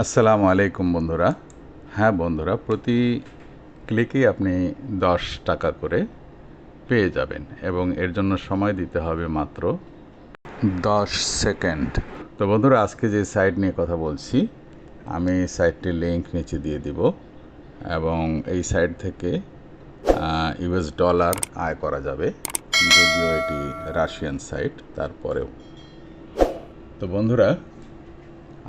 আসসালামু আলাইকুম বন্ধুরা। হ্যাঁ বন্ধুরা, প্রতি ক্লিকেই আপনি 10 টাকা করে পেয়ে যাবেন এবং এর জন্য সময় দিতে হবে মাত্র 10 সেকেন্ড। তো বন্ধুরা, আজকে যে সাইট নিয়ে কথা বলছি, আমি সাইটটির লিঙ্ক নিচে দিয়ে দিব এবং এই সাইট থেকে ইউএস ডলার আয় করা যাবে, যদিও এটি রাশিয়ান সাইট তারপরেও। তো বন্ধুরা,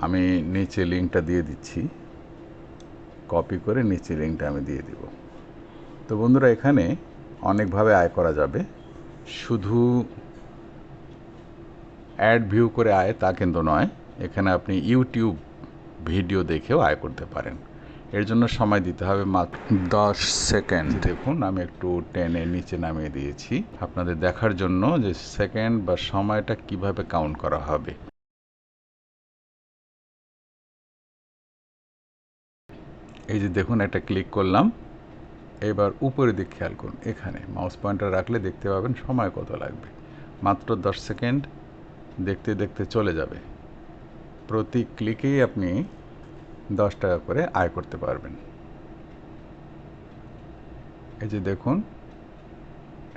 আমি নিচে লিঙ্কটা দিয়ে দিচ্ছি, কপি করে নিচে লিঙ্কটা আমি দিয়ে দিব। তো বন্ধুরা, এখানে অনেকভাবে আয় করা যাবে। শুধু অ্যাড ভিউ করে আয় তা কিন্তু নয়, এখানে আপনি ইউটিউব ভিডিও দেখেও আয় করতে পারেন। এর জন্য সময় দিতে হবে মাত্র 10 সেকেন্ড। দেখুন, আমি একটু টেনে নিচে নামিয়ে দিয়েছি আপনাদের দেখার জন্য যে সেকেন্ড বা সময়টা কিভাবে কাউন্ট করা হবে। এই যে দেখুন, একটা ক্লিক করলাম। এবার উপরের দিক খেয়াল করুন, এখানে মাউস পয়েন্টার রাখলে দেখতে পাবেন সময় কত লাগবে। মাত্র 10 সেকেন্ড। দেখতে দেখতে চলে যাবে। প্রতি ক্লিকেই আপনি 10 টাকা করে আয় করতে পারবেন। এই যে দেখুন,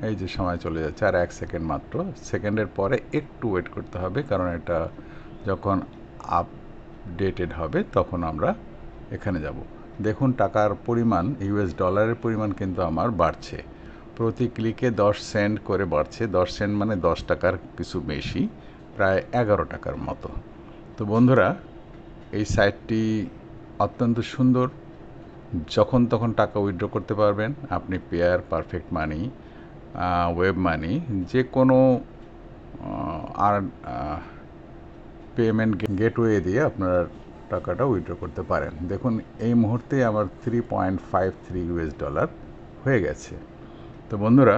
এই যে সময় চলে যাচ্ছে, আর 1 সেকেন্ড মাত্র। সেকেন্ডের পরে একটু ওয়েট করতে হবে, কারণ এটা যখন আপডেটেড হবে তখন আমরা এখানে যাব। দেখুন, টাকার পরিমাণ, ইউএস ডলারের পরিমাণ কিন্তু আমার বাড়ছে। প্রতি ক্লিকে 10 সেন্ট করে বাড়ছে। 10 সেন্ট মানে 10 টাকার কিছু বেশি, প্রায় 11 টাকার মতো। তো বন্ধুরা, এই সাইটটি অত্যন্ত সুন্দর। যখন তখন টাকা উইথড্র করতে পারবেন আপনি। পেয়ার, পারফেক্ট মানি, ওয়েব মানি, যে কোনো আর পেমেন্ট গেটওয়ে দিয়ে আপনার টাকাটা উইথড্র করতে পারেন। দেখুন, এই মুহূর্তে আমার 3.53 ইউএস ডলার হয়ে গেছে। তো বন্ধুরা,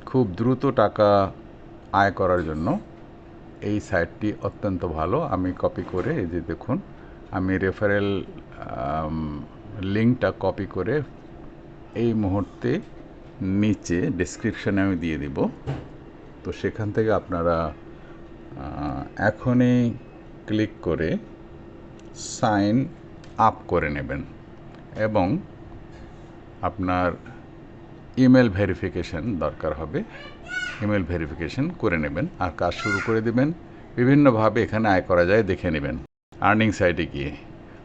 খুব দ্রুত টাকা আয় করার জন্য এই সাইটটি অত্যন্ত ভালো। আমি কপি করে, এই যে দেখুন, আমি রেফারেল লিঙ্কটা কপি করে এই মুহূর্তে নিচে ডেসক্রিপশানে আমি দিয়ে দিব। তো সেখান থেকে আপনারা এখনই ক্লিক করে সাইন আপ করে নেবেন এবং আপনার ইমেল ভেরিফিকেশন দরকার হবে। ইমেল ভেরিফিকেশন করে নেবেন আর কাজ শুরু করে দেবেন। বিভিন্নভাবে এখানে আয় করা যায়, দেখে নেবেন আর্নিং সাইটে গিয়ে।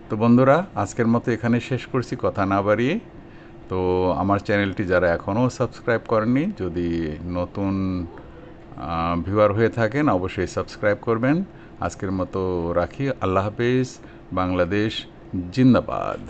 তো বন্ধুরা, আজকের মতো এখানে শেষ করছি, কথা না বাড়িয়ে। তো আমার চ্যানেলটি যারা এখনও সাবস্ক্রাইব করেননি, যদি নতুন ভিউয়ার হয়ে থাকেন অবশ্যই সাবস্ক্রাইব করবেন। আজকের মতো রাখি। আল্লাহ হাফেজ। বাংলাদেশ জিন্দাবাদ।